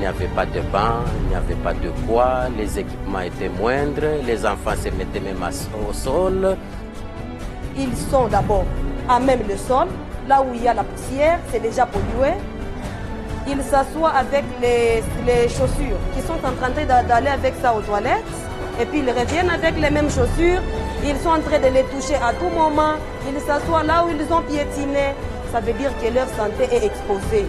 n'y avait pas de bancs, il n'y avait pas de quoi, les équipements étaient moindres, les enfants se mettaient même au sol. Ils sont d'abord à même le sol, là où il y a la poussière, c'est déjà pollué. Ils s'assoient avec les chaussures qui sont en train d'aller avec ça aux toilettes. Et puis ils reviennent avec les mêmes chaussures. Ils sont en train de les toucher à tout moment. Ils s'assoient là où ils ont piétiné. Ça veut dire que leur santé est exposée.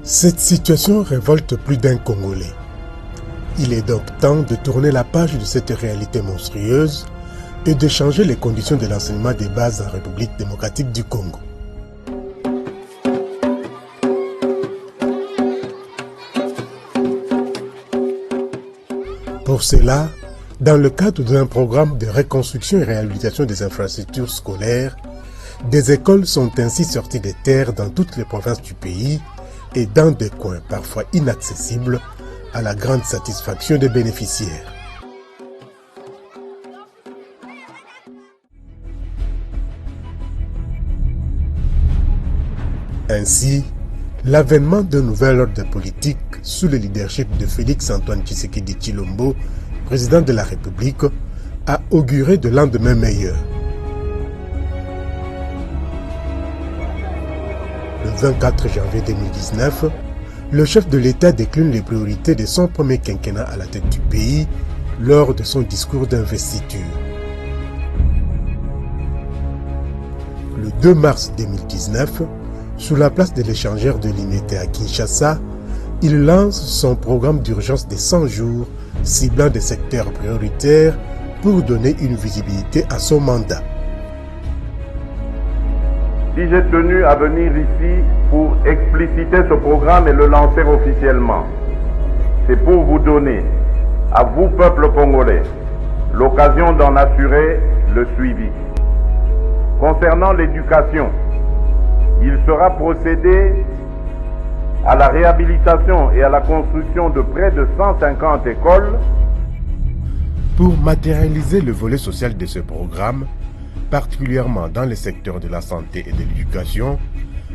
Cette situation révolte plus d'un Congolais. Il est donc temps de tourner la page de cette réalité monstrueuse et de changer les conditions de l'enseignement des bases en République démocratique du Congo. Pour cela, dans le cadre d'un programme de reconstruction et réhabilitation des infrastructures scolaires, des écoles sont ainsi sorties des terres dans toutes les provinces du pays et dans des coins parfois inaccessibles à la grande satisfaction des bénéficiaires. Ainsi, l'avènement d'un nouvel ordre politique sous le leadership de Félix-Antoine Tshisekedi Tshilombo, président de la République, a auguré de lendemains meilleurs. Le 24 janvier 2019, le chef de l'État décline les priorités de son premier quinquennat à la tête du pays lors de son discours d'investiture. Le 2 mars 2019, sous la place de l'échangeur de l'Unité à Kinshasa, il lance son programme d'urgence de 100 jours ciblant des secteurs prioritaires pour donner une visibilité à son mandat. Si j'ai tenu à venir ici pour expliciter ce programme et le lancer officiellement, c'est pour vous donner, à vous peuple congolais, l'occasion d'en assurer le suivi. Concernant l'éducation, il sera procédé à la réhabilitation et à la construction de près de 150 écoles. Pour matérialiser le volet social de ce programme, particulièrement dans les secteurs de la santé et de l'éducation,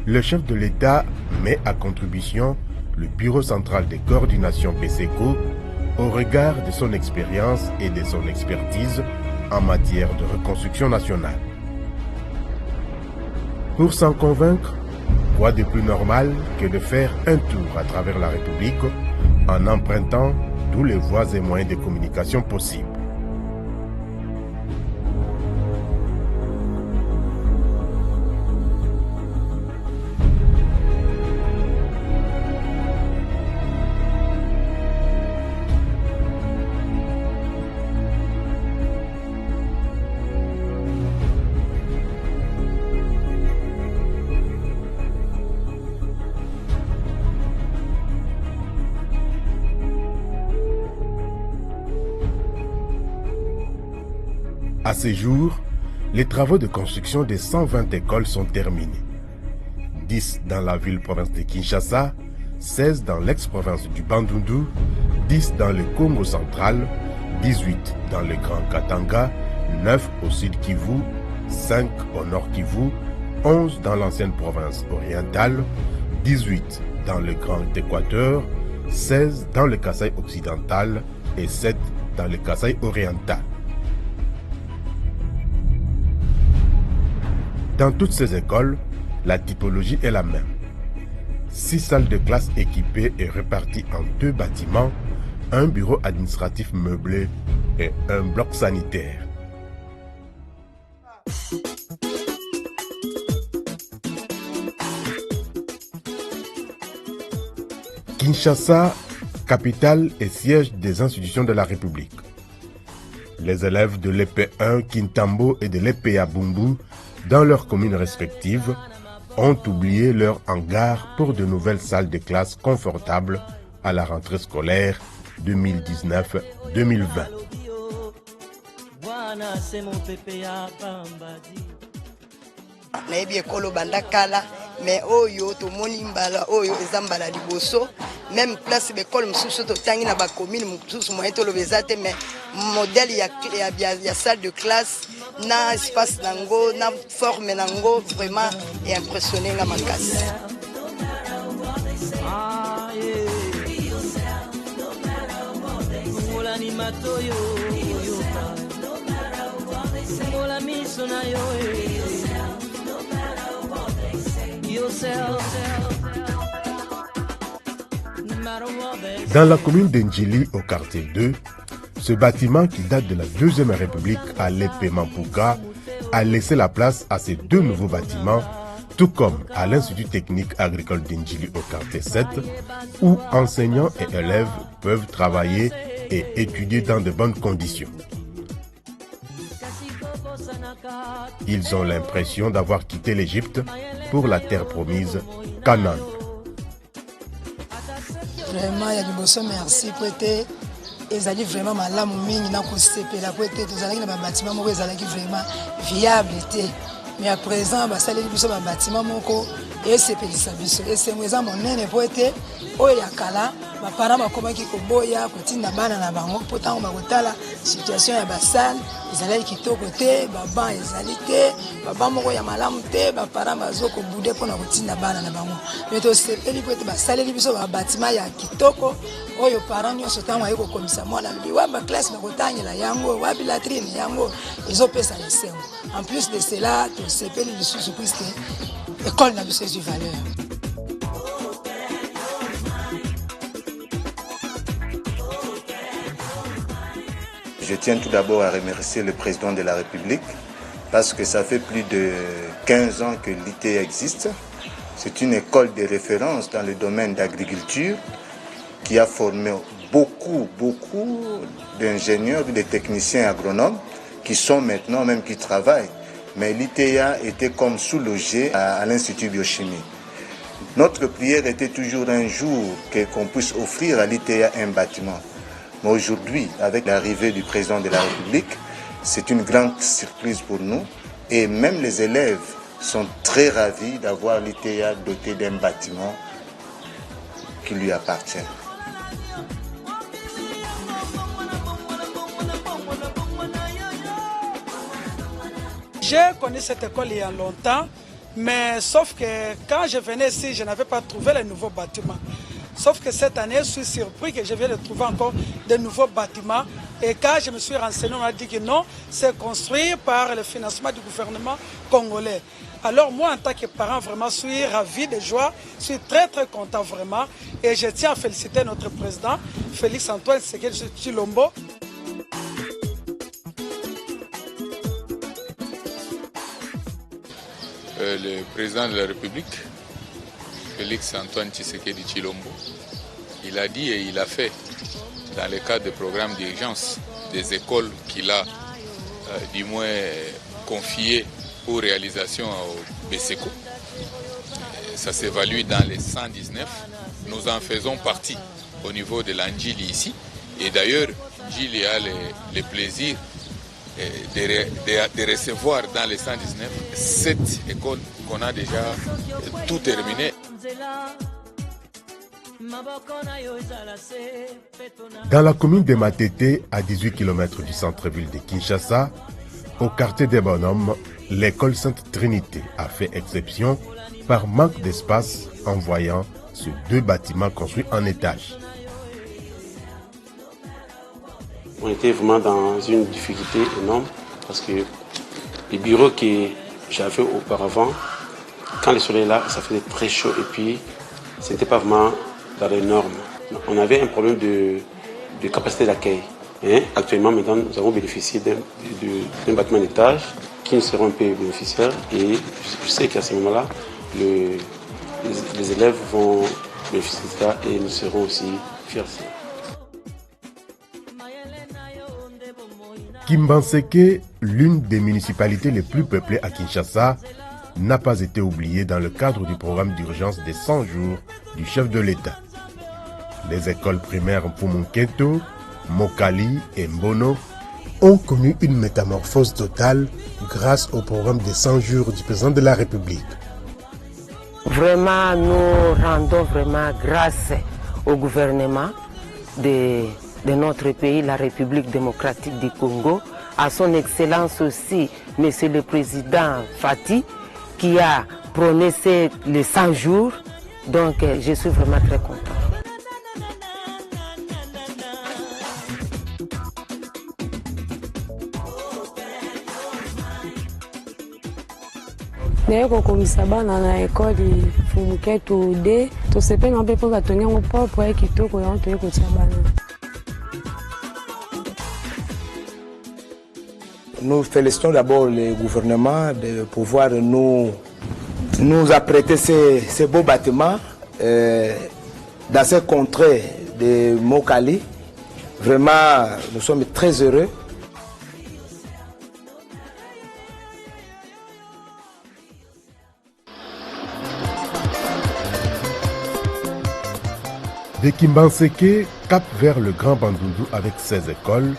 le chef de l'État met à contribution le Bureau central de coordination PCCO au regard de son expérience et de son expertise en matière de reconstruction nationale. Pour s'en convaincre, quoi de plus normal que de faire un tour à travers la République en empruntant tous les voies et moyens de communication possibles. À ce jour, les travaux de construction des 120 écoles sont terminés. 10 dans la ville-province de Kinshasa, 16 dans l'ex-province du Bandundu, 10 dans le Congo central, 18 dans le Grand Katanga, 9 au sud Kivu, 5 au nord Kivu, 11 dans l'ancienne province orientale, 18 dans le Grand Équateur, 16 dans le Kasaï occidental et 7 dans le Kasaï oriental. Dans toutes ces écoles, la typologie est la même. 6 salles de classe équipées et réparties en 2 bâtiments, un bureau administratif meublé et un bloc sanitaire. Kinshasa, capitale et siège des institutions de la République. Les élèves de l'EP1 Kintambo et de l'EPA Bumbu, dans leurs communes respectives, ont oublié leur hangar pour de nouvelles salles de classe confortables à la rentrée scolaire 2019-2020. nayebi ekolo banda kala mais oyo tomoni mbala oyo eza mbala liboso même place l'école mususu totangi na ba commune mususu moyen toloba eza te mais modèle ya salle de classe na espace nango na forme nango vraiment est impressionné nga makasi. Dans la commune d'Ndjili, au quartier 2, ce bâtiment qui date de la Deuxième République à l'épée Mampuka a laissé la place à ces deux nouveaux bâtiments, tout comme à l'Institut technique agricole d'Ndjili au quartier 7, où enseignants et élèves peuvent travailler et étudier dans de bonnes conditions. Ils ont l'impression d'avoir quitté l'Égypte pour la terre promise, Canaan. Vraiment, il y a du beau merci pour être. Ils allaient vraiment malamu mingi na kusepela pour être. Tous allés dans un bâtiment où ils allaient vraiment viable. Mais à présent, bah ça les biso ba bâtiment moko et c'est pelisa biso. Et c'est moi ça mon nene pour être. Oya kala, ba parents ba komaki ko boya ko tinda bana na bango pourtant ba kotala situation ya basal. Ils allaient kitoko te, baba ezali te, baba moko ya malamu te, ba parents bazo ko bude pona ko tinda bana na bango. Mais to sepeli pour être ba saleli biso ba bâtiment ya kitoko. Oyo parents nyonso tango ayiko komisa mwana biwa ba classe na kotangela yango, wa bilatrine yango, ezo pesa lesengo. En plus de cela, to sepeli lisusu puisque école na biso du valeur. Je tiens tout d'abord à remercier le président de la République parce que ça fait plus de 15 ans que l'ITA existe. C'est une école de référence dans le domaine d'agriculture qui a formé beaucoup d'ingénieurs, de techniciens agronomes qui sont maintenant même qui travaillent. Mais l'ITA était comme sous-logé à l'Institut biochimie. Notre prière était toujours un jour qu'on puisse offrir à l'ITA un bâtiment. Mais aujourd'hui, avec l'arrivée du président de la République, c'est une grande surprise pour nous. Et même les élèves sont très ravis d'avoir l'ITA doté d'un bâtiment qui lui appartient. J'ai connu cette école il y a longtemps, mais sauf que quand je venais ici, je n'avais pas trouvé les nouveaux bâtiments. Sauf que cette année, je suis surpris que je viens de trouver encore de nouveaux bâtiments. Et quand je me suis renseigné, on m'a dit que non, c'est construit par le financement du gouvernement congolais. Alors moi, en tant que parent, vraiment, je suis ravi de joie, je suis très content vraiment. Et je tiens à féliciter notre président, Félix Antoine Tshisekedi Tshilombo. Le président de la République, Félix Antoine Tshisekedi Tshilombo, il a dit et il a fait dans le cadre des programmes d'urgence des écoles qu'il a du moins confiées pour réalisation au BSECO. Ça s'évalue dans les 119. Nous en faisons partie au niveau de l'Ndjili ici. Et d'ailleurs, Ndjili a le plaisir de recevoir dans les 119 7 écoles qu'on a déjà tout terminé. Dans la commune de Matete, à 18 km du centre-ville de Kinshasa, au quartier des Bonhommes, l'école Sainte Trinité a fait exception par manque d'espace en voyant ces deux bâtiments construits en étage. On était vraiment dans une difficulté énorme parce que les bureaux que j'avais auparavant, quand le soleil est là, ça faisait très chaud et puis ce n'était pas vraiment dans les normes. On avait un problème de capacité d'accueil. Actuellement, maintenant, nous avons bénéficié d'un bâtiment d'étage qui nous seront un peu bénéficiaires et je sais qu'à ce moment-là, les élèves vont bénéficier de ça et nous serons aussi fiers. Kimbanseke, l'une des municipalités les plus peuplées à Kinshasa, n'a pas été oubliée dans le cadre du programme d'urgence des 100 jours du chef de l'État. Les écoles primaires Mpumunketo, Mokali et Mbono ont connu une métamorphose totale grâce au programme des 100 jours du président de la République. Vraiment, nous rendons vraiment grâce au gouvernement de notre pays, la République démocratique du Congo, à son excellence aussi, Monsieur le Président Fati, qui a prôné les 100 jours. Donc, je suis vraiment très content. naye kokomisa bana na ekole fumuke tude tosepeli mpe mpo batongi yango propre ya kitoko yango toye kotia bana. Nous félicitons d'abord le gouvernement de pouvoir nous apprêter ces beaux bâtiments dans ces contrées de Mokali. Vraiment, nous sommes très heureux. De Kimbanseke cap vers le Grand Bandundu avec 16 écoles,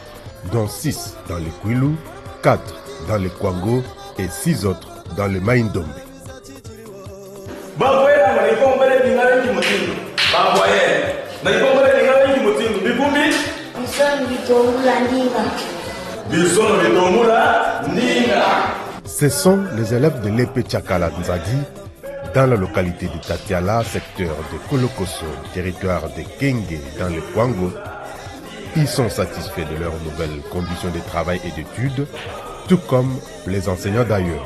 dont 6 dans le Kwilu, 4 dans le Kwango et 6 autres dans le Maïndombe. Ce sont les élèves de l'épée Tchakala Nzadi dans la localité de Tatiala, secteur de Kolokoso, territoire de Kenge dans le Kwango. Ils sont satisfaits de leurs nouvelles conditions de travail et d'études, tout comme les enseignants d'ailleurs.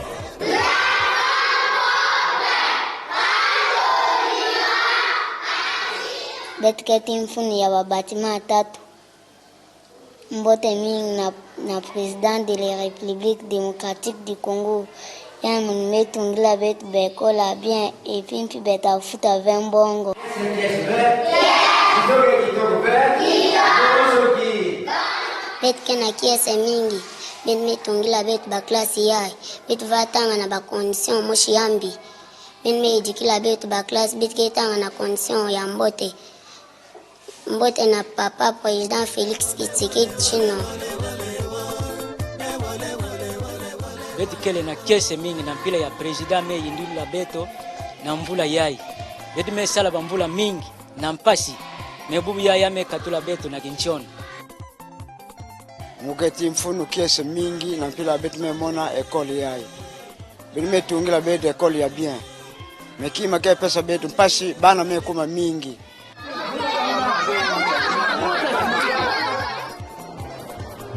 Mbote mingi na président de la République démocratique du Congo. Ya munime tungila betu bekola bien et puis beta futa 20 bongo. Bet kena kiese mingi. Bet me tungila betu ba classe yai. Bet vatanga na ba condition moshi yambi. Bet me edikila betu ba classe bet ketanga na condition ya mbote. Mbote na papa président Félix Tshisekedi Tshilombo. Beti kele na kese mingi na mpila ya president me yinduli la beto na mvula yai. Beti me sala bambula mingi na mpasi me bubu yai me katula beto na kinchona. Muketi mfunu kese mingi na mpila beti me mona ekole yai. Beti me tungila beto ekole ya bien. Me kima ke pesa beto mpasi bana me kuma mingi.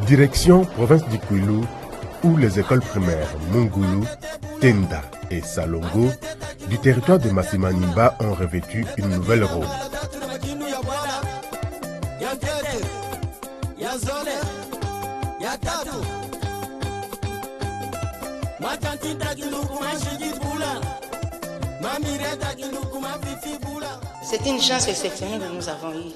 Direction province du Kwilu, où les écoles primaires Mungulu, Tenda et Salongo du territoire de Massimanimba ont revêtu une nouvelle rôle. C'est une chance exceptionnelle que nous avons eue.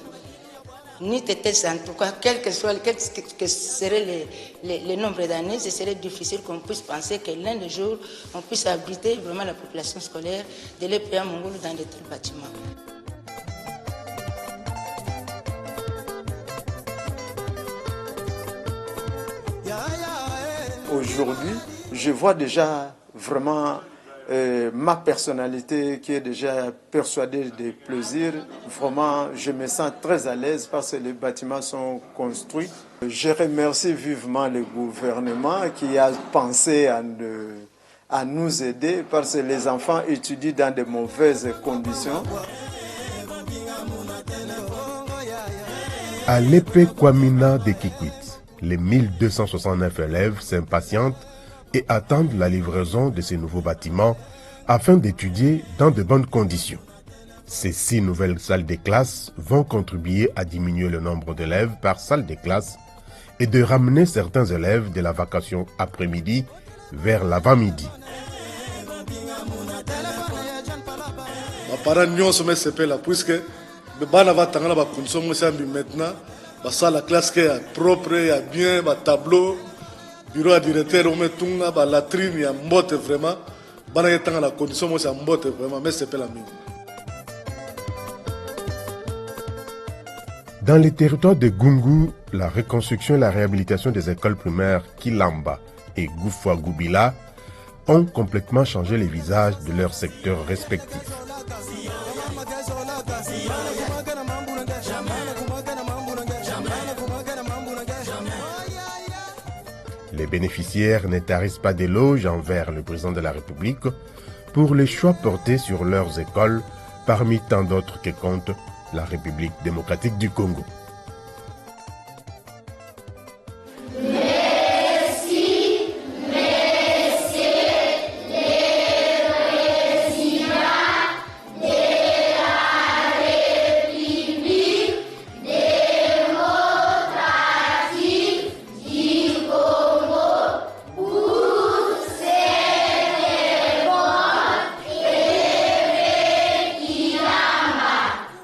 Ni tête en tout cas, quel que serait le nombre d'années, ce serait difficile qu'on puisse penser que l'un des jours, on puisse habiter vraiment la population scolaire de l'EPA Mongolo dans de tels bâtiments. Aujourd'hui, je vois déjà vraiment ma personnalité qui est déjà persuadée de plaisir. Vraiment, je me sens très à l'aise parce que les bâtiments sont construits. Je remercie vivement le gouvernement qui a pensé à nous aider parce que les enfants étudient dans de mauvaises conditions. À l'épée Kwamina de Kikwit, les 1269 élèves s'impatientent et attendent la livraison de ces nouveaux bâtiments afin d'étudier dans de bonnes conditions. Ces 6 nouvelles salles de classe vont contribuer à diminuer le nombre d'élèves par salle de classe et de ramener certains élèves de la vacation après-midi vers l'avant-midi. Parents nous sommes là puisque le bana va tangana ba condition maintenant ba salle la classe qui est propre et bien ba tableau bureau à directeur on met tout ba latrine ya mbote vraiment bana yetanga la condition moi c'est mbote vraiment mais c'est pas la même. Dans les territoires de Gungu, la reconstruction et la réhabilitation des écoles primaires Kilamba et Goufoua Goubila ont complètement changé les visages de leurs secteurs respectifs. Les bénéficiaires ne tarissent pas d'éloges envers le président de la République pour les choix portés sur leurs écoles, parmi tant d'autres que compte la République démocratique du Congo.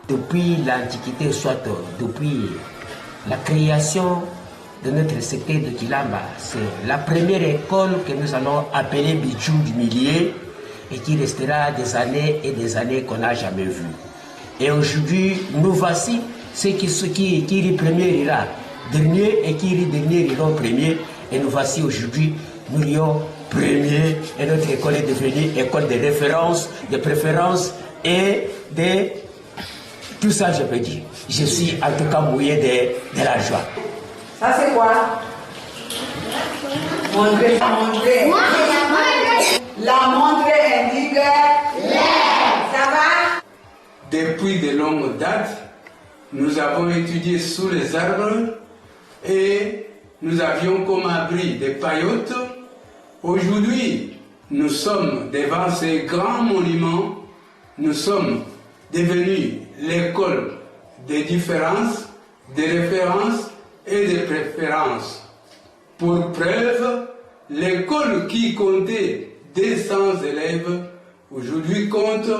Depuis l'Antiquité, soit depuis la création de notre secteur de Kilamba, c'est la première école que nous allons appeler Bijou du Milieu et qui restera des années et des années qu'on n'a jamais vu. Et aujourd'hui, nous voici ceux qui rit premier ira dernier et qui rit dernier iront premier. Et nous voici aujourd'hui, nous rions premier et notre école est devenue école de référence, de préférence et de... Tout ça, je peux dire. Je suis en tout cas mouillé de la joie. Ça, c'est quoi? Montrez. La montre indique l'air. Ça va? Depuis de longues dates, nous avons étudié sous les arbres et nous avions comme abri des paillotes. Aujourd'hui, nous sommes devant ces grands monuments. Nous sommes devenus l'école des différences, des références et des préférences. Pour preuve, l'école qui comptait 200 élèves, aujourd'hui compte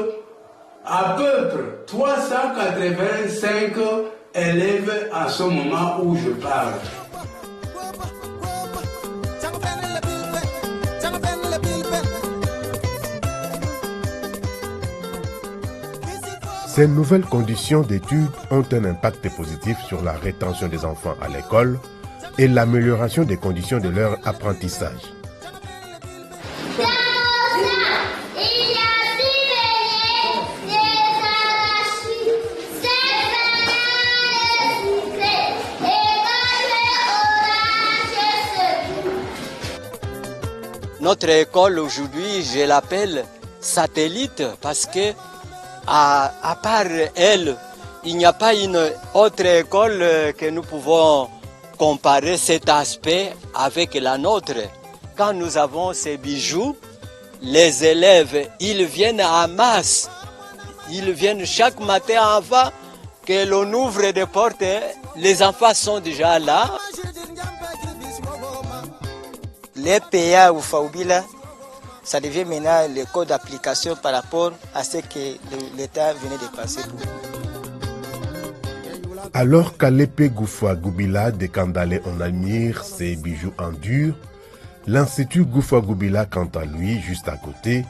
à peu près 385 élèves à ce moment où je parle. Ces nouvelles conditions d'études ont un impact positif sur la rétention des enfants à l'école et l'amélioration des conditions de leur apprentissage. Notre école aujourd'hui, je l'appelle satellite parce que à part elle, il n'y a pas une autre école que nous pouvons comparer cet aspect avec la nôtre. Quand nous avons ces bijoux, les élèves, ils viennent en masse. Ils viennent chaque matin avant que l'on ouvre des portes. Les enfants sont déjà là. Les PA ou Faoubila, ça devient maintenant le code d'application par rapport à ce que l'État venait de passer pour nous. Alors qu'Alépé Goufa Goubila de Kandalé en admire ses bijoux en dur, l'Institut Goufa Goubila, quant à lui, juste à côté,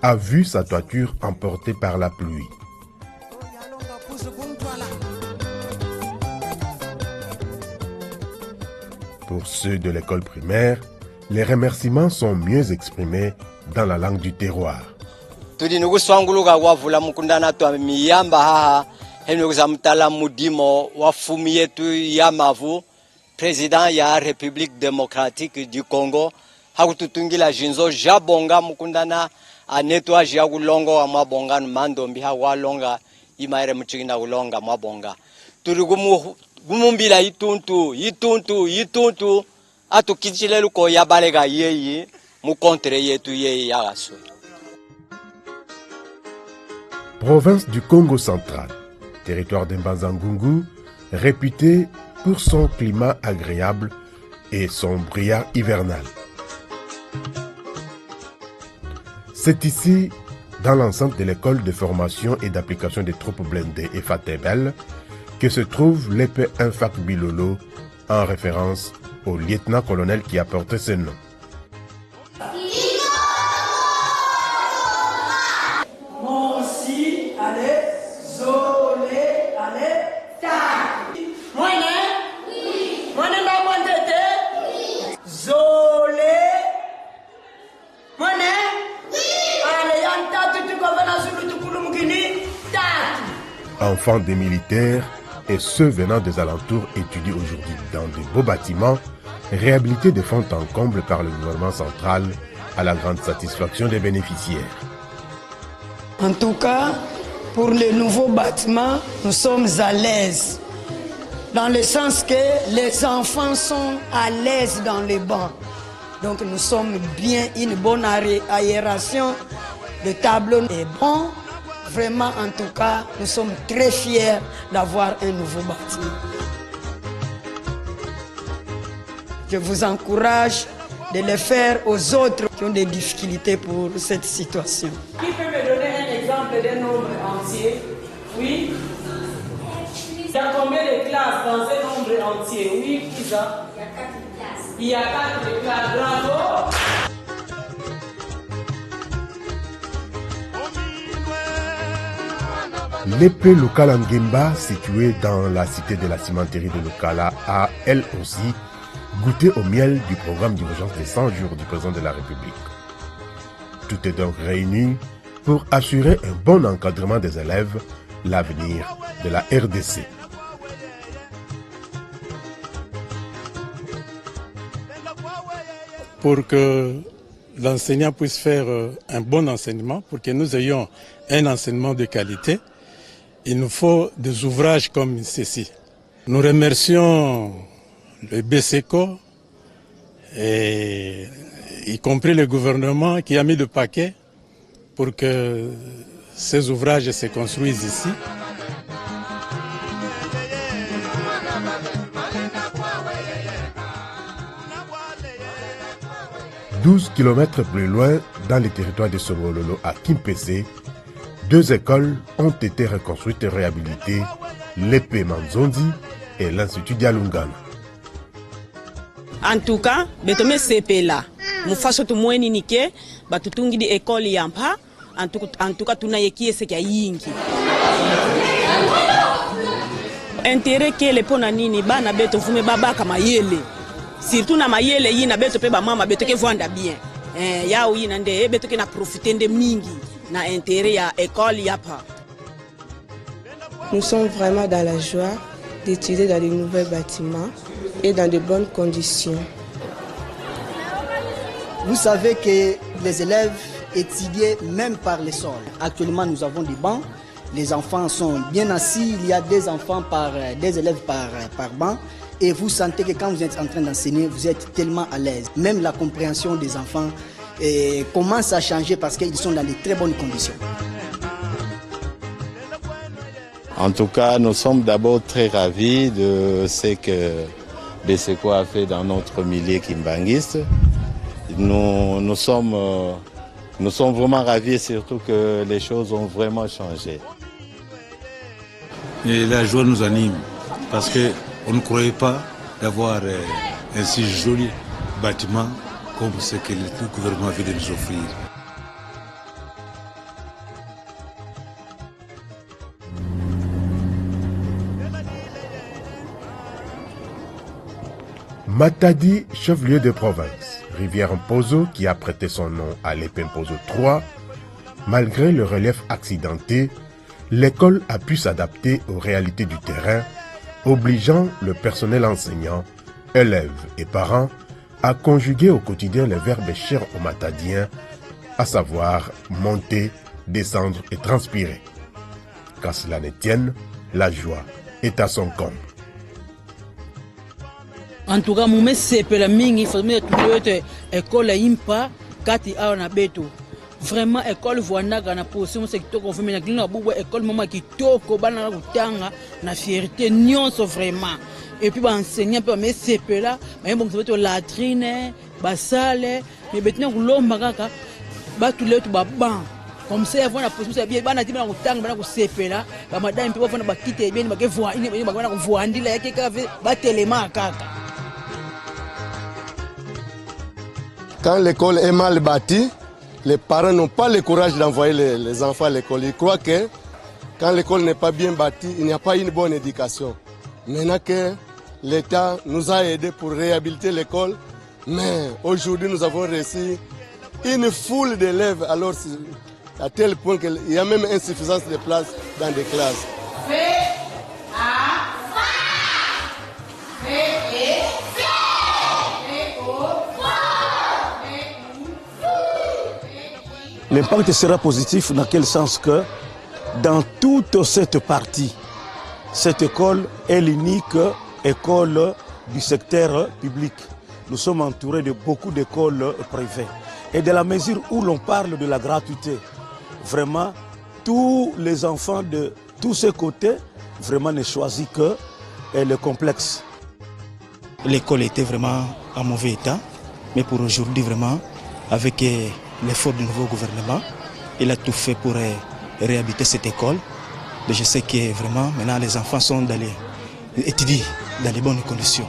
a vu sa toiture emportée par la pluie. Pour ceux de l'école primaire, les remerciements sont mieux exprimés dans la langue du terroir. Tudi nukuswanguluka wavula mukundana twa miyamba haha henekuza mtala mudimo wafumi yetu ya mavu président ya République démocratique du Congo hakututungila jinzo jabonga mukundana anetwaje ya kulongo wa mabonga mandombi hawalonga imaere mchikina kulonga mabonga turi gumumbila ituntu atukichile luko yabalega yeyi mukontre yetu yeyi yagaswe. Province du Congo central, territoire de Mbanza-Ngungu, réputé pour son climat agréable et son brouillard hivernal. C'est ici, dans l'enceinte de l'école de formation et d'application des troupes blindées FATEBEL, que se trouve l'épée Infak Bilolo, en référence au lieutenant-colonel qui a porté ce nom. Enfants des militaires et ceux venant des alentours étudient aujourd'hui dans de beaux bâtiments réhabilité de fond en comble par le gouvernement central à la grande satisfaction des bénéficiaires. En tout cas, pour les nouveaux bâtiments, nous sommes à l'aise. Dans le sens que les enfants sont à l'aise dans les bancs. Donc nous sommes bien, une bonne aération. Le tableau est bon. Vraiment, en tout cas, nous sommes très fiers d'avoir un nouveau bâtiment. Je vous encourage de le faire aux autres qui ont des difficultés pour cette situation. Qui peut me donner un exemple d'un nombre entier? Oui. Il y a combien de classes dans ce nombre entier? Oui, qui ça? Il y a 4 classes. Il y a 4 classes. Bravo. L'épée Lokala Ngemba, située dans la cité de la cimenterie de Lokala, a elle aussi goûté au miel du programme d'urgence des 100 jours du président de la République. Tout est donc réuni pour assurer un bon encadrement des élèves, l'avenir de la RDC. Pour que l'enseignant puisse faire un bon enseignement, pour que nous ayons un enseignement de qualité, il nous faut des ouvrages comme ceci. Nous remercions le BSECO, et y compris le gouvernement qui a mis le paquet pour que ces ouvrages se construisent ici. « 12 km plus loin, dans le territoire de Songololo à Kimpese, 2 écoles ont été reconstruites et réhabilitées, l'épée Manzondi et l'Institut Dialungana. En tout cas, betome sepela mufaso tumweni nike batutungi di école yampa en tout cas tunayekie sekia yingi intérêt que le pona nini bana beto vume babaka mayele surtout na mayele yina beto pe ba mama beto ke vanda bien yao yina nde beto ke na profiter de mingi na intérêt ya école yapa. Nous sommes vraiment dans la joie d'étudier dans de nouveaux bâtiments et dans de bonnes conditions. Vous savez que les élèves étudient même par les sols. Actuellement, nous avons des bancs. Les enfants sont bien assis. Il y a des élèves par banc. Et vous sentez que quand vous êtes en train d'enseigner, vous êtes tellement à l'aise. Même la compréhension des enfants commence à changer parce qu'ils sont dans de très bonnes conditions. En tout cas, nous sommes d'abord très ravis de ce que BSECO a fait dans notre milieu kimbanguiste. Nous sommes vraiment ravis, surtout que les choses ont vraiment changé. Et la joie nous anime parce qu'on ne croyait pas d'avoir un si joli bâtiment comme ce que le gouvernement vient de nous offrir. Matadi, chef-lieu de province, rivière Mpozo qui a prêté son nom à l'épée Mpozo 3, malgré le relief accidenté, l'école a pu s'adapter aux réalités du terrain, obligeant le personnel enseignant, élèves et parents à conjuguer au quotidien les verbes chers aux Matadiens, à savoir monter, descendre et transpirer. Qu'à cela ne tienne, la joie est à son comble. En tout cas, mume sepela mingi fazme tuyote école impa kati awa na beto. Vraiment école voanaga na position c'est kitoko vumena klina bubwa école mama kitoko bana na kutanga na fierté nyonso vraiment. Et puis ba enseignant pe me sepela, ba bon beto latrine, ba salle, mais betna kulomba kaka ba tuletu ba ban. Comme ça avant la position c'est bien bana timana kutanga bana kusepela, ba madame pe bafana ba kite bien ba ke voa ini ba bana kuvoandila yake kave ba telema kaka. Quand l'école est mal bâtie, les parents n'ont pas le courage d'envoyer les enfants à l'école. Ils croient que quand l'école n'est pas bien bâtie, il n'y a pas une bonne éducation. Maintenant que l'État nous a aidés pour réhabiliter l'école, mais aujourd'hui nous avons reçu une foule d'élèves, alors à tel point qu'il y a même insuffisance de places dans des classes. L'impact sera positif dans quel sens que dans toute cette partie, cette école est l'unique école du secteur public. Nous sommes entourés de beaucoup d'écoles privées. Et dans la mesure où l'on parle de la gratuité, vraiment, tous les enfants de tous ces côtés, vraiment ne choisissent que le complexe. L'école était vraiment en mauvais état, mais pour aujourd'hui, vraiment, avec l'effort du nouveau gouvernement, il a tout fait pour réhabiliter cette école. Et je sais que vraiment, maintenant, les enfants sont étudiés dans les bonnes conditions.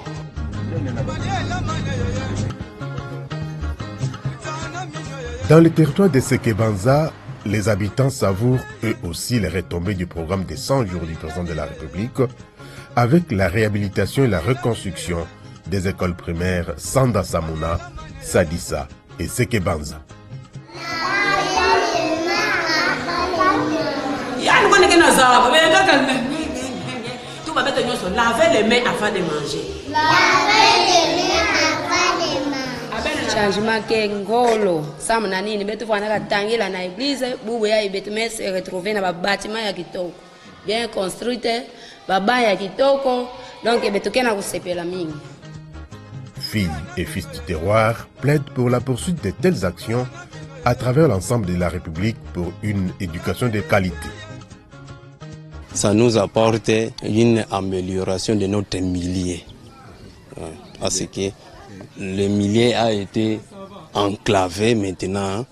Dans le territoire de Sekebanza, les habitants savourent eux aussi les retombées du programme des 100 jours du président de la République avec la réhabilitation et la reconstruction des écoles primaires Sanda Samuna, Sadissa et Sekebanza. Lavez les mains avant de manger. Changement que ngolo sama na nini betu fana katangila na église bubu ya betu se retrouver na bâtiment ya kitoko bien construite baba ya kitoko donc betu kena kusepela mingi. Filles et fils du terroir plaident pour la poursuite de telles actions à travers l'ensemble de la République pour une éducation de qualité. Ça nous apporte une amélioration de notre milieu. Parce que le milieu a été enclavé maintenant,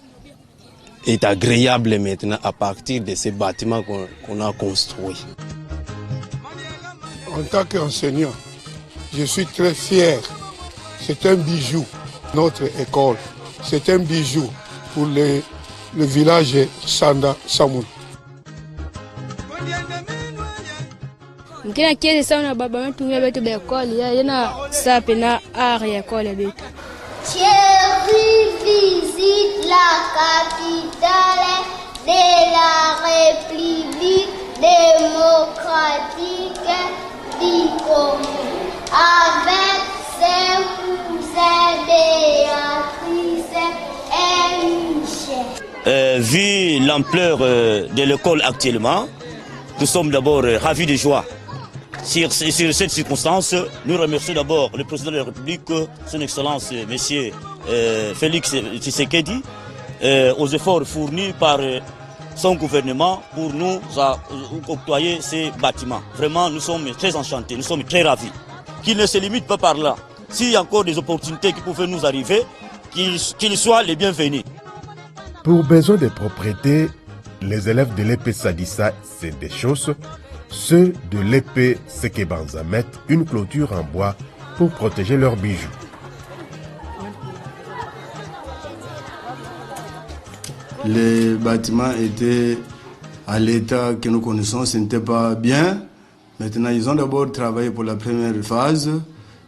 est agréable maintenant à partir de ces bâtiments qu'on a construits. En tant qu'enseignant, je suis très fier. C'est un bijou, notre école. C'est un bijou pour le village Sanda Samoun. Mkina kiesi sana baba wetu ngebe betu be école yana sape na art ya école betu. Thierry visite la capitale de la République démocratique du Congo avec ses cousins Béatrice et Michel. Vu l'ampleur de l'école actuellement, nous sommes d'abord ravis de joie. Sur cette circonstance, nous remercions d'abord le président de la République, son Excellence M. Félix Tshisekedi, aux efforts fournis par son gouvernement pour nous octroyer ces bâtiments. Vraiment, nous sommes très enchantés, nous sommes très ravis. Qu'il ne se limite pas par là. S'il y a encore des opportunités qui pouvaient nous arriver, qu'ils soient les bienvenus. Pour besoin de propriété, les élèves de l'épée Sadissa, c'est des choses. Ceux de l'épée Sekebanza mettent une clôture en bois pour protéger leurs bijoux. Les bâtiments étaient à l'état que nous connaissons, ce n'était pas bien. Maintenant, ils ont d'abord travaillé pour la première phase.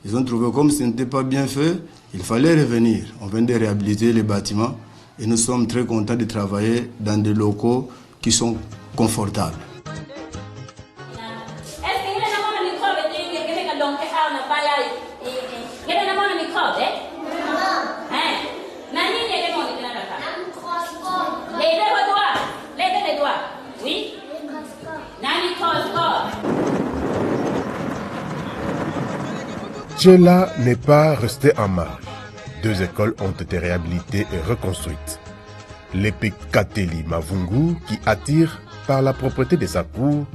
Ils ont trouvé comme ce n'était pas bien fait, il fallait revenir. On vient de réhabiliter les bâtiments et nous sommes très contents de travailler dans des locaux qui sont confortables. Tchela n'est pas resté en marge. 2 écoles ont été réhabilitées et reconstruites. L'épée Kateli Mavungu qui attire par la propreté de sa cour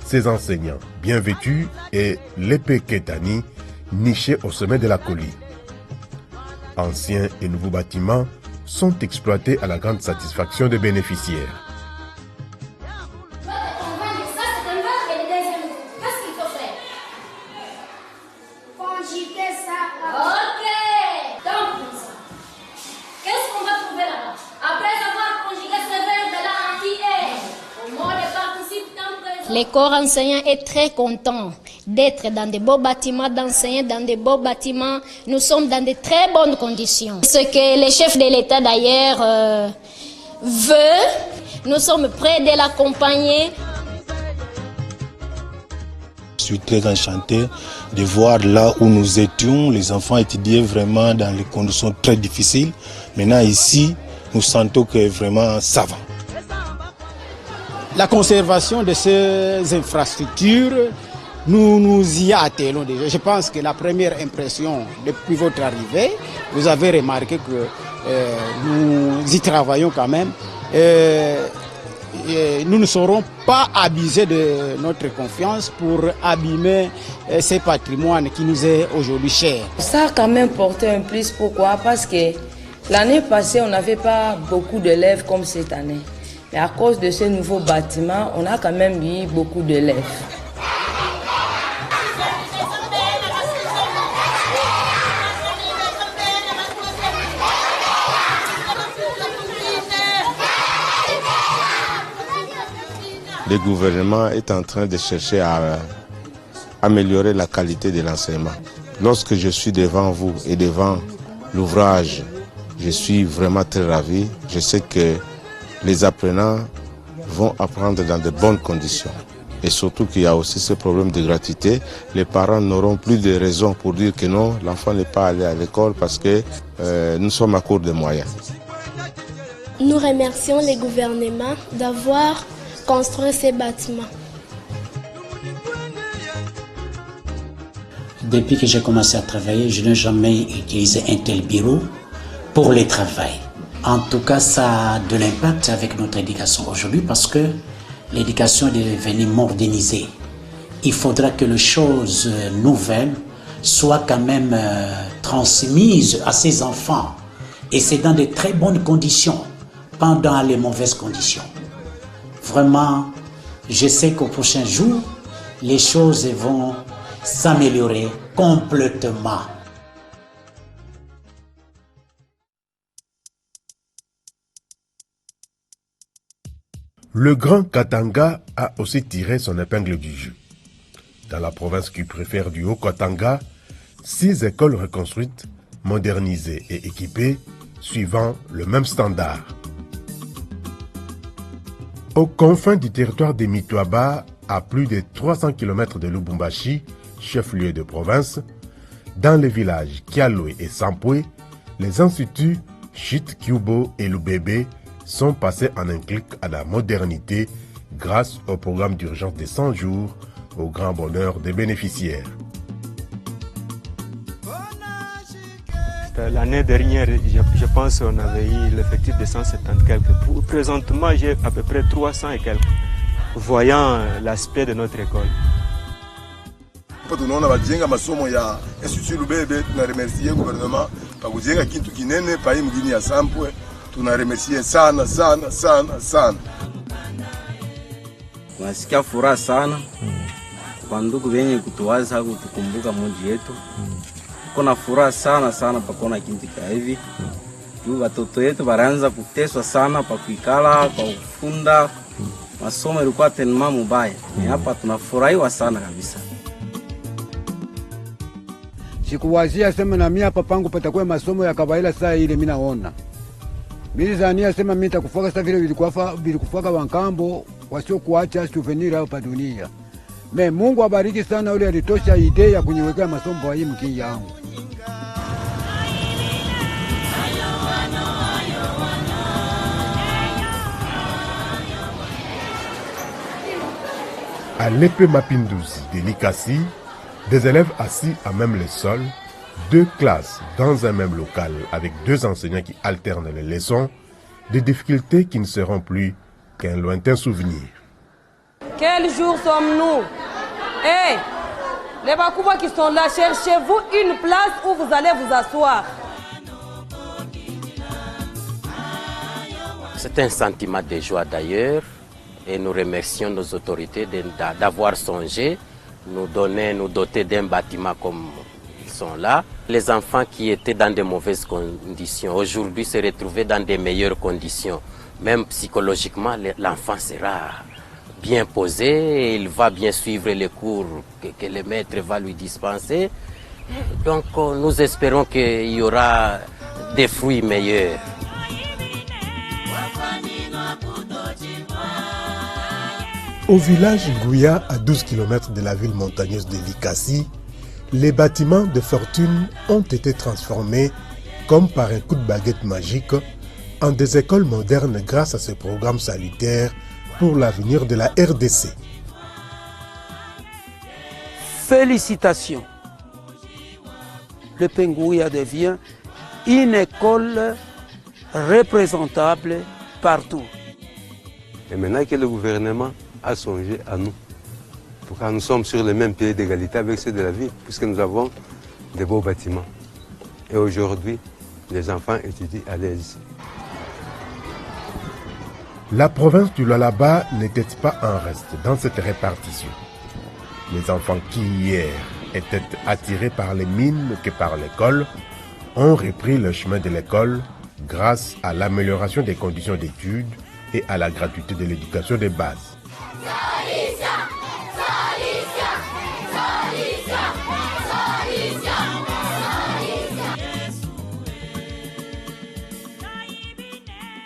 ses enseignants bien vêtus et l'épée Ketani nichée au sommet de la colline. Anciens et nouveaux bâtiments sont exploités à la grande satisfaction des bénéficiaires. Le corps enseignant est très content d'être dans de beaux bâtiments, d'enseigner dans de beaux bâtiments. Nous sommes dans de très bonnes conditions. Ce que le chef de l'État d'ailleurs veut, nous sommes prêts de l'accompagner. Je suis très enchanté de voir là où nous étions, les enfants étudiaient vraiment dans des conditions très difficiles. Maintenant ici, nous sentons que vraiment ça va. La conservation de ces infrastructures, nous nous y attelons déjà. Je pense que la première impression depuis votre arrivée, vous avez remarqué que nous y travaillons quand même. Nous ne serons pas abusés de notre confiance pour abîmer ces patrimoines qui nous est aujourd'hui cher. Ça a quand même porté un plus. Pourquoi? Parce que l'année passée, on n'avait pas beaucoup d'élèves comme cette année. Mais à cause de ce nouveau bâtiment, on a quand même eu beaucoup d'élèves. Le gouvernement est en train de chercher à améliorer la qualité de l'enseignement. Lorsque je suis devant vous et devant l'ouvrage, je suis vraiment très ravi. Je sais que les apprenants vont apprendre dans de bonnes conditions. Et surtout qu'il y a aussi ce problème de gratuité. Les parents n'auront plus de raison pour dire que non, l'enfant n'est pas allé à l'école parce que nous sommes à court de moyens. Nous remercions les gouvernements d'avoir construit ces bâtiments. Depuis que j'ai commencé à travailler, je n'ai jamais utilisé un tel bureau pour le travail. En tout cas, ça a de l'impact avec notre éducation aujourd'hui parce que l'éducation est devenue modernisée. Il faudra que les choses nouvelles soient quand même transmises à ces enfants. Et c'est dans de très bonnes conditions, pas dans les mauvaises conditions. Vraiment, je sais qu'au prochain jour, les choses vont s'améliorer complètement. Le Grand Katanga a aussi tiré son épingle du jeu. Dans la province qui préfère du Haut-Katanga, 6 écoles reconstruites, modernisées et équipées, suivant le même standard. Aux confins du territoire des Mitoaba, à plus de 300 km de Lubumbashi, chef-lieu de province, dans les villages Kialoé et Sampoué, les instituts Chit, Kyubo et Lubebe sont passés en un clic à la modernité grâce au programme d'urgence de 100 jours au grand bonheur des bénéficiaires. L'année dernière, je pense qu'on avait eu l'effectif de 170 quelques. Présentement, j'ai à peu près 300 et quelques, voyant l'aspect de notre école. Tunaona bajenga masomo ya Institut Lubebe, tunaremercie gouvernement kwa kujenga kitu kinene pa hii mgini ya Sampwe. Tunaremercie sana sana sana sana. Tunasikia furaha sana kwa ndugu wenye kutuwaza kutukumbuka mji yetu. Kuna furaha sana sana pakona kintu kya hivi. Juu watoto wetu wanaanza kuteswa sana pa kuikala, pa kufunda. Masomo yalikuwa tena mubaya. Hapa tunafurahiwa sana kabisa. Sikuwazia sema na mimi hapa pangu patakuwa masomo ya kawaida saa ile mimi naona. Mimi zania sema mimi nitakufuaka sasa vile vilikufuaka wankambo wasio kuacha souvenir hapa dunia. Mungu abariki sana yule alitosha idea ya kuniwekea masomo kwa hii mkini yangu. À l'Épée Mapinduzi de Likasi, des élèves assis à même le sol, 2 classes dans un même local avec 2 enseignants qui alternent les leçons, des difficultés qui ne seront plus qu'un lointain souvenir. Quel jour sommes-nous? Les Bakouba qui sont là, cherchez-vous une place où vous allez vous asseoir. C'est un sentiment de joie d'ailleurs et nous remercions nos autorités d'avoir songé, nous doter d'un bâtiment comme ils sont là. Les enfants qui étaient dans de mauvaises conditions, aujourd'hui se retrouvent dans de meilleures conditions. Même psychologiquement, l'enfant sera bien posé, et il va bien suivre les cours que le maître va lui dispenser. Donc nous espérons qu'il y aura des fruits meilleurs. Au village Ngouya, à 12 km de la ville montagneuse de Likasi, les bâtiments de fortune ont été transformés, comme par un coup de baguette magique, en des écoles modernes grâce à ce programme sanitaire pour l'avenir de la RDC. Félicitations. Le Pengouya devient une école représentable partout. Et maintenant que le gouvernement a songé à nous, pour que nous sommes sur le même pied d'égalité avec ceux de la ville, puisque nous avons de beaux bâtiments. Et aujourd'hui, les enfants étudient à l'aise. La province du Lualaba n'était pas en reste dans cette répartition. Les enfants qui hier étaient attirés par les mines que par l'école ont repris le chemin de l'école grâce à l'amélioration des conditions d'études et à la gratuité de l'éducation de base.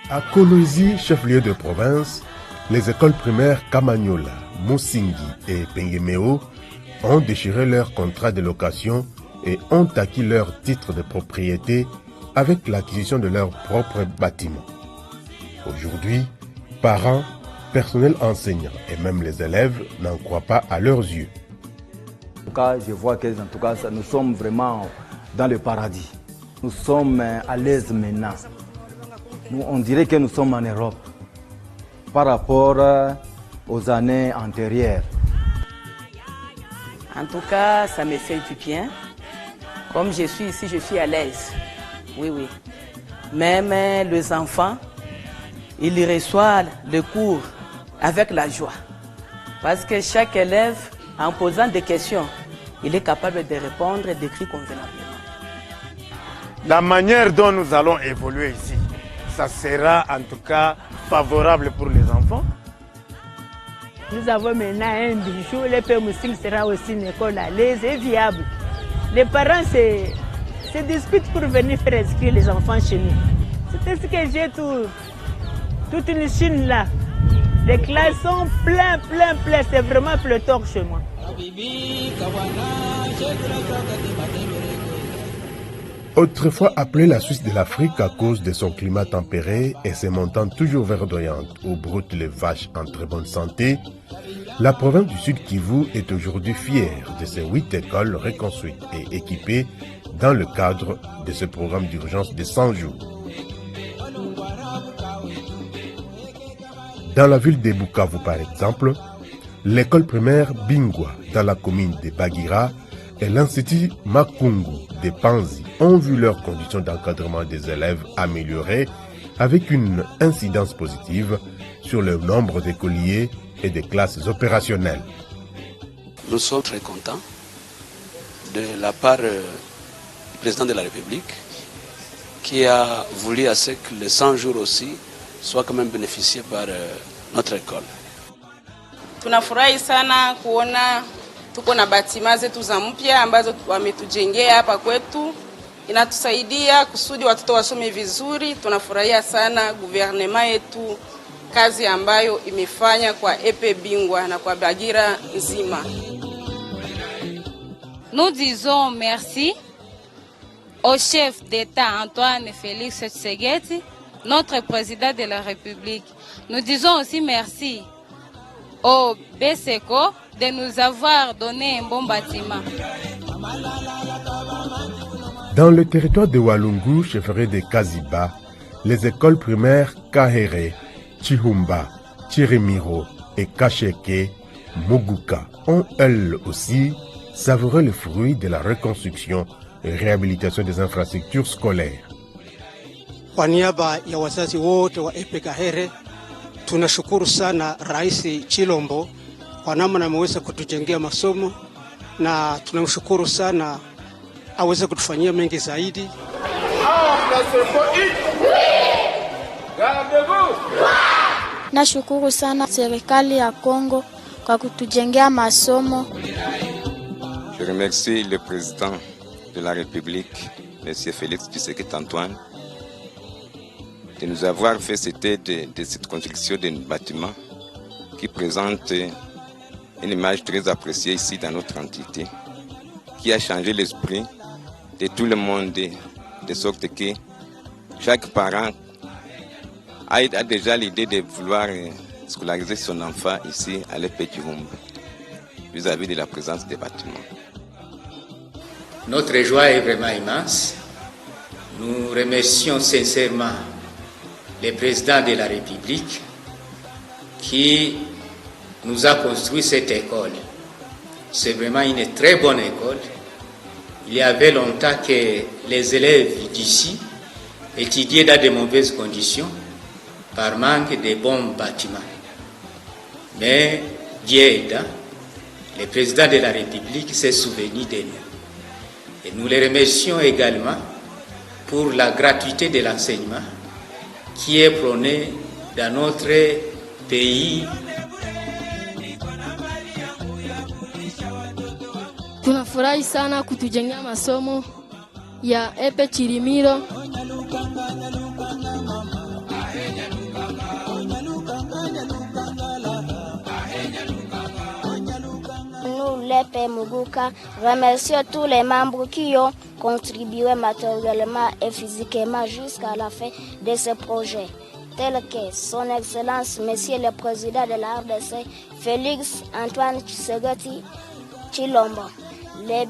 À Kolwezi, chef-lieu de province, les écoles primaires Kamanyola, Musingi et Pengemeo ont déchiré leur contrat de location et ont acquis leur titre de propriété avec l'acquisition de leur propre bâtiment. Aujourd'hui, parents, personnel enseignant et même les élèves n'en croient pas à leurs yeux. En tout cas, je vois que nous sommes vraiment dans le paradis. Nous sommes à l'aise maintenant. On dirait que nous sommes en Europe par rapport aux années antérieures. En tout cas, ça me fait du bien. Comme je suis ici, je suis à l'aise. Oui, oui. Même les enfants, ils reçoivent le cours avec la joie. Parce que chaque élève, en posant des questions, il est capable de répondre et d'écrire convenablement. La manière dont nous allons évoluer ici, ça sera en tout cas favorable pour les enfants. Nous avons maintenant un bijou, le P-Moussing sera aussi une école à l'aise et viable. Les parents se disputent pour venir faire inscrire les enfants chez nous. C'est ce que j'ai toute une Chine là. Les classes sont plein. C'est vraiment pléthore chez moi. Autrefois appelée la Suisse de l'Afrique à cause de son climat tempéré et ses montagnes toujours verdoyantes où broutent les vaches en très bonne santé, la province du Sud Kivu est aujourd'hui fière de ses 8 écoles reconstruites et équipées dans le cadre de ce programme d'urgence de 100 jours. Dans la ville de Bukavu par exemple, l'école primaire Bingwa dans la commune de Bagira et l'Institut Makungu de Panzi ont vu leurs conditions d'encadrement des élèves améliorées avec une incidence positive sur le nombre d'écoliers et des classes opérationnelles. Nous sommes très contents de la part du président de la République qui a voulu à ce que les 100 jours aussi soient quand même bénéficiés par notre école. Tunafurahi sana kuona tuko na batima zetu za mpya ambazo wametujengea hapa kwetu. Inatusaidia kusudi watoto wasome vizuri. Tunafurahia sana guvernema yetu kazi ambayo imefanya kwa EP Bingwa na kwa Bagira nzima. Nous disons merci au chef d'État Antoine Félix Tshisekedi, notre président de la République. Nous disons aussi merci au BSECO de nous avoir donné un bon bâtiment. Dans le territoire de Walungu, chefferie de Kaziba, les écoles primaires Kahere, Chihumba, Chirimiro et Kacheke, Moguka ont elles aussi savouré le fruit de la reconstruction et réhabilitation des infrastructures scolaires. Kwa niaba ya wazazi wote wa EP Kahere, tunashukuru sana Rais Chilombo kwa namna ameweza kutujengea masomo na tunamshukuru sana aweze kutufanyia mengi zaidi. Nashukuru sana serikali ya Kongo kwa kutujengea masomo. Je remercie le président de la République, M. Félix Tshisekedi Antoine, de nous avoir fait cette aide de cette construction d'un bâtiment qui présente une image très appréciée ici dans notre entité, qui a changé l'esprit de tout le monde, de sorte que chaque parent a déjà l'idée de vouloir scolariser son enfant ici à l'EP Kirumba, vis-à-vis de la présence des bâtiments. Notre joie est vraiment immense. Nous remercions sincèrement le président de la République qui nous a construit cette école. C'est vraiment une très bonne école. Il y avait longtemps que les élèves d'ici étudiaient dans de mauvaises conditions par manque de bons bâtiments. Mais Dieu aidant, le président de la République s'est souvenu de nous. Et nous les remercions également pour la gratuité de l'enseignement qui est prônée dans notre pays. Tunafurahi sana kutujengea masomo ya EPE Chirimiro. Nous, l'EPE Muguka, remercions tous les membres qui ont contribué matériellement et physiquement jusqu'à la fin de ce projet, tel que Son Excellence, Monsieur le Président de la RDC, Félix Antoine Tshisekedi Tshilombo, les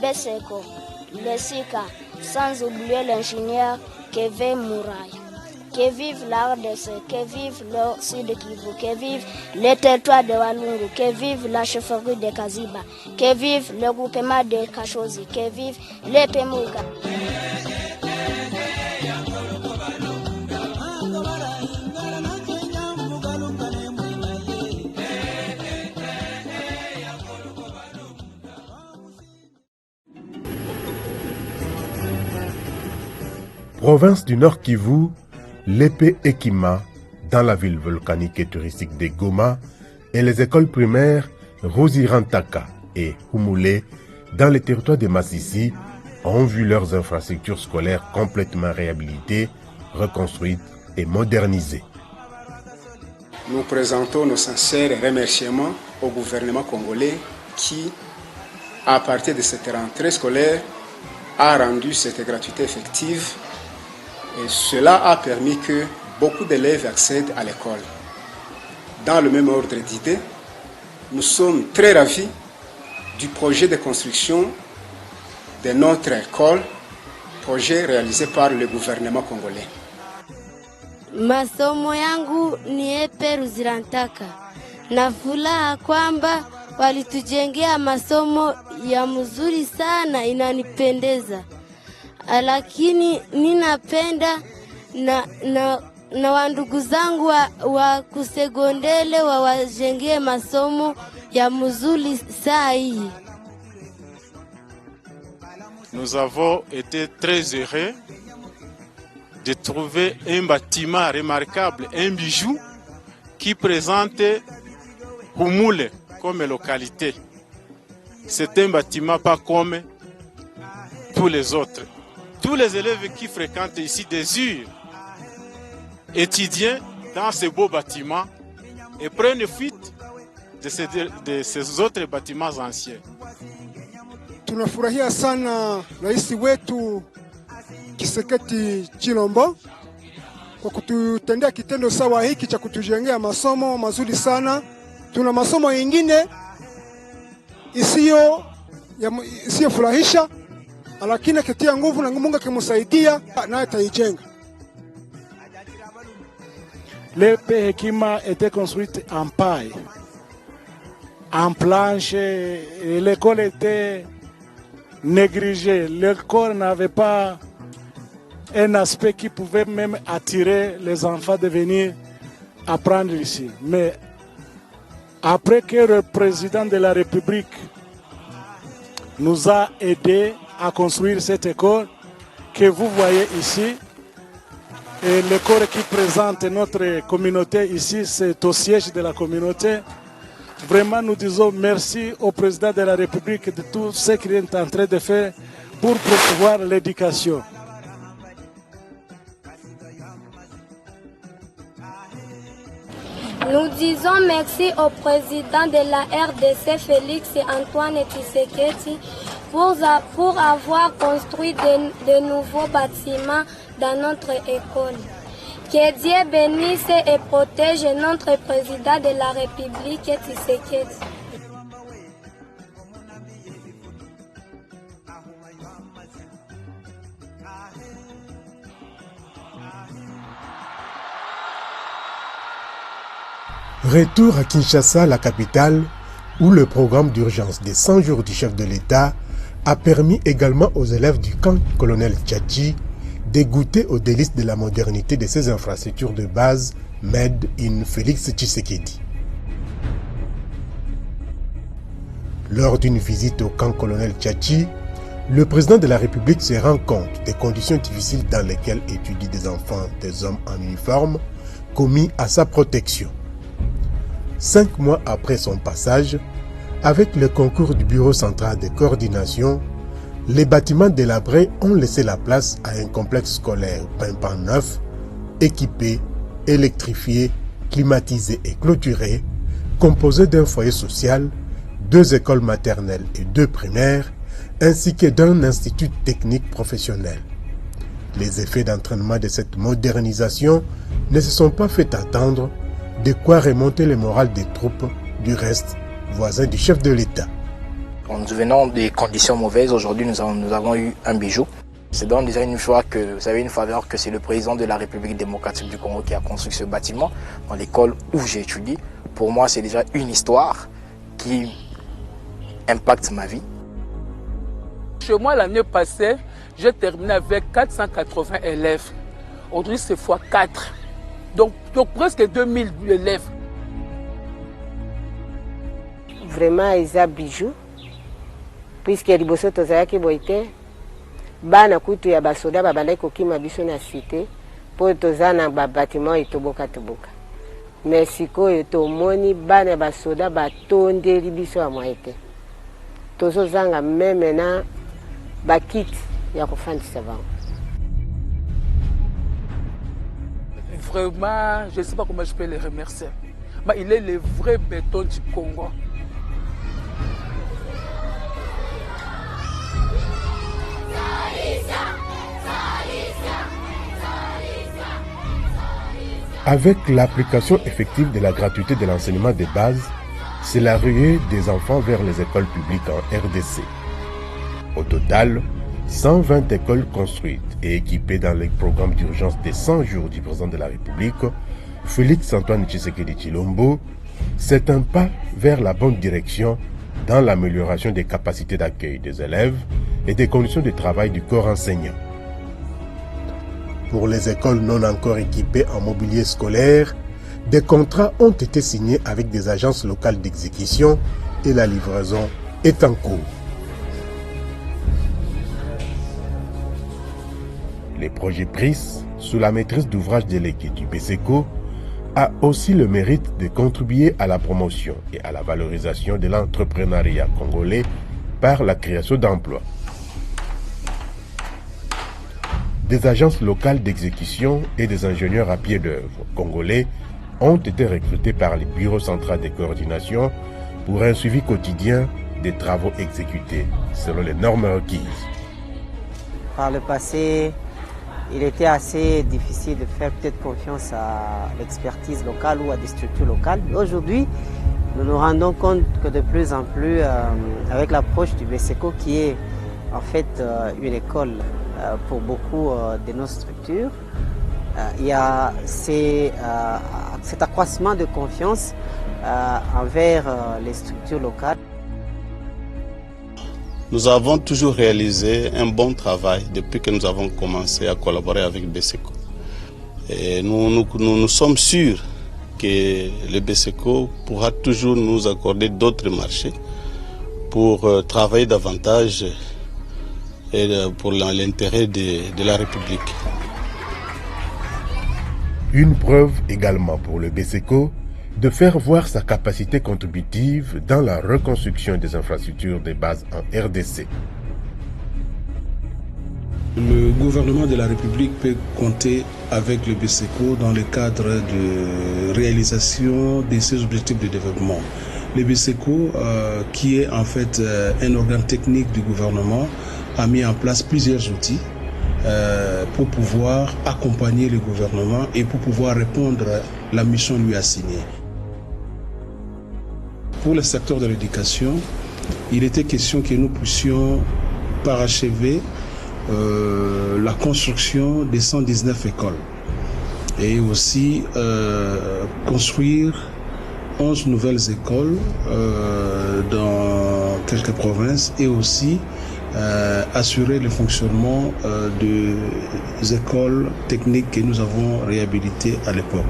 Beseko, les Sika, sans oublier l'ingénieur Kevin Mouraï. Que vive la RDC, que vive le Sud Kivu, que vive le territoire de Walungu, que vive la chefferie de Kaziba, que vive le groupement de Kachozi, que vive l'EPE Muguka. Province du Nord Kivu, l'EPE Ekima, dans la ville volcanique et touristique de Goma, et les écoles primaires Rosirantaka et Humule, dans les territoires de Massissi, ont vu leurs infrastructures scolaires complètement réhabilitées, reconstruites et modernisées. Nous présentons nos sincères remerciements au gouvernement congolais qui, à partir de cette rentrée scolaire, a rendu cette gratuité effective. Et cela a permis que beaucoup d'élèves accèdent à l'école. Dans le même ordre d'idées, nous sommes très ravis du projet de construction de notre école, projet réalisé par le gouvernement congolais. Masomo yangu ni EPE Rosirantaka. Na furaha kwamba walitujengea masomo ya mzuri sana, inanipendeza. Lakini ninapenda na wandugu zangu wa kusegondele wawajengee masomo ya mzuri saa hii. Nous avons été très heureux de trouver un bâtiment remarquable, un bijou qui présente Humule comme localité. C'est un bâtiment pas comme tous les autres. Tous les élèves qui fréquentent ici désirent étudier dans ce beau bâtiment et prennent fuite de ces autres bâtiments anciens. Tunafurahia sana rais wetu Tshisekedi Tshilombo kwa kututendea kitendo sawa hiki cha kutujengea masomo mazuri sana. Tuna masomo mengine isiyofurahisha, lakini akitia nguvu na Mungu akimsaidia naye ataijenga. L'EPE Ekima était construite en paille, en planche, et l'école était négligée. L'école n'avait pas un aspect qui pouvait même attirer les enfants de venir apprendre ici. Mais après que le président de la République nous a aidés à construire cette école que vous voyez ici, et l'école qui présente notre communauté ici, c'est au siège de la communauté. Vraiment, nous disons merci au président de la République de tout ce qu'il est en train de faire pour promouvoir l'éducation. Nous disons merci au président de la RDC, Félix Antoine Tshisekedi, pour avoir construit de nouveaux bâtiments dans notre école, Que Dieu bénisse et protège notre président de la République, Tshisekedi. Retour à Kinshasa, la capitale, où le programme d'urgence des 100 jours du chef de l'État a permis également aux élèves du camp colonel Tchachi de goûter aux délices de la modernité de ces infrastructures de base made in Félix Tshisekedi. Lors d'une visite au camp colonel Tchachi, le président de la République se rend compte des conditions difficiles dans lesquelles étudient des enfants, des hommes en uniforme, commis à sa protection. 5 mois après son passage, avec le concours du Bureau central de coordination, les bâtiments délabrés ont laissé la place à un complexe scolaire pimpant neuf, équipé, électrifié, climatisé et clôturé, composé d'un foyer social, 2 écoles maternelles et 2 primaires, ainsi que d'un institut technique professionnel. Les effets d'entraînement de cette modernisation ne se sont pas fait attendre, de quoi remonter le moral des troupes du reste voisin du chef de l'État. Nous venons des conditions mauvaises. Aujourd'hui, nous avons eu un bijou. C'est donc déjà une fois que vous avez une faveur que c'est le président de la République démocratique du Congo qui a construit ce bâtiment dans l'école où j'étudie. Pour moi, c'est déjà une histoire qui impacte ma vie. Chez moi, l'année passée, j'ai terminé avec 480 élèves. Aujourd'hui, c'est fois 4. Donc presque 2000 élèves. Vraiment, ils ont bijou. Puisque les bossons tozayaki boite, bana kutu ya basoda babandaki kokima biso na cité, po tozana ba bâtiment etoboka toboka. Mais sikoyo tomoni bana basoda batondeli biso ya moite. Tozozanga même na bakiti ya kofandisa bango. Vraiment, je ne sais pas comment je peux les remercier. Mais il est le vrai béton du Congo. Avec l'application effective de la gratuité de l'enseignement de base, c'est la ruée des enfants vers les écoles publiques en RDC. Au total, 120 écoles construites et équipées dans les programmes d'urgence des 100 jours du président de la République, Félix Antoine Tshisekedi Tshilombo, c'est un pas vers la bonne direction dans l'amélioration des capacités d'accueil des élèves et des conditions de travail du corps enseignant. Pour les écoles non encore équipées en mobilier scolaire, des contrats ont été signés avec des agences locales d'exécution et la livraison est en cours. Les projets PRIS, sous la maîtrise d'ouvrage déléguée du BSECO, a aussi le mérite de contribuer à la promotion et à la valorisation de l'entrepreneuriat congolais par la création d'emplois. Des agences locales d'exécution et des ingénieurs à pied d'œuvre congolais ont été recrutés par les bureaux centraux de coordination pour un suivi quotidien des travaux exécutés selon les normes requises. Par le passé, il était assez difficile de faire peut-être confiance à l'expertise locale ou à des structures locales. Aujourd'hui, nous nous rendons compte que de plus en plus, avec l'approche du BSECO qui est en fait une école pour beaucoup de nos structures, il y a cet accroissement de confiance envers les structures locales. Nous avons toujours réalisé un bon travail depuis que nous avons commencé à collaborer avec BSECO. Et nous sommes sûrs que le BSECO pourra toujours nous accorder d'autres marchés pour travailler davantage et pour l'intérêt de la République. Une preuve également pour le BSECO de faire voir sa capacité contributive dans la reconstruction des infrastructures de base en RDC. Le gouvernement de la République peut compter avec le BSECO dans le cadre de réalisation de ses objectifs de développement. Le BSECO, qui est en fait un organe technique du gouvernement, a mis en place plusieurs outils pour pouvoir accompagner le gouvernement et pour pouvoir répondre à la mission lui assignée. Pour le secteur de l'éducation, il était question que nous puissions parachever la construction des 119 écoles et aussi construire 11 nouvelles écoles dans quelques provinces et aussi assurer le fonctionnement des écoles techniques que nous avons réhabilitées à l'époque.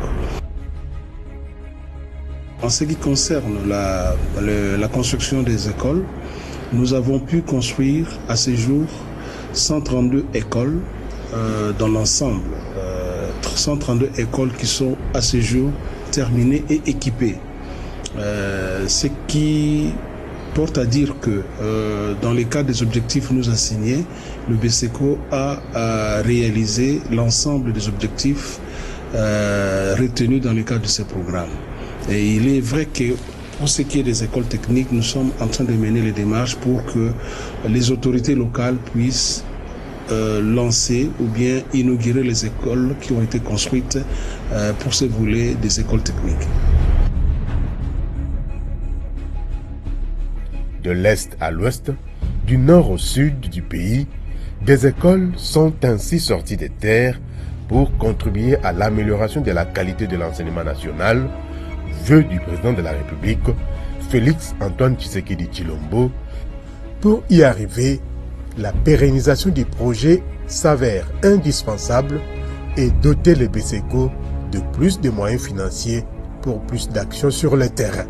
En ce qui concerne la construction des écoles, nous avons pu construire à ce jour 132 écoles dans l'ensemble. 132 écoles qui sont à ce jour terminées et équipées. Ce qui porte à dire que dans le cadre des objectifs nous assignés, le BSECO a réalisé l'ensemble des objectifs retenus dans le cadre de ce programme. Et il est vrai que pour ce qui est des écoles techniques, nous sommes en train de mener les démarches pour que les autorités locales puissent lancer ou bien inaugurer les écoles qui ont été construites pour ce volet des écoles techniques. De l'est à l'ouest, du nord au sud du pays, des écoles sont ainsi sorties des terres pour contribuer à l'amélioration de la qualité de l'enseignement national, vœu du président de la République, Félix Antoine Tshisekedi Tshilombo. Pour y arriver, la pérennisation du projet s'avère indispensable et doter les BSECO de plus de moyens financiers pour plus d'actions sur le terrain.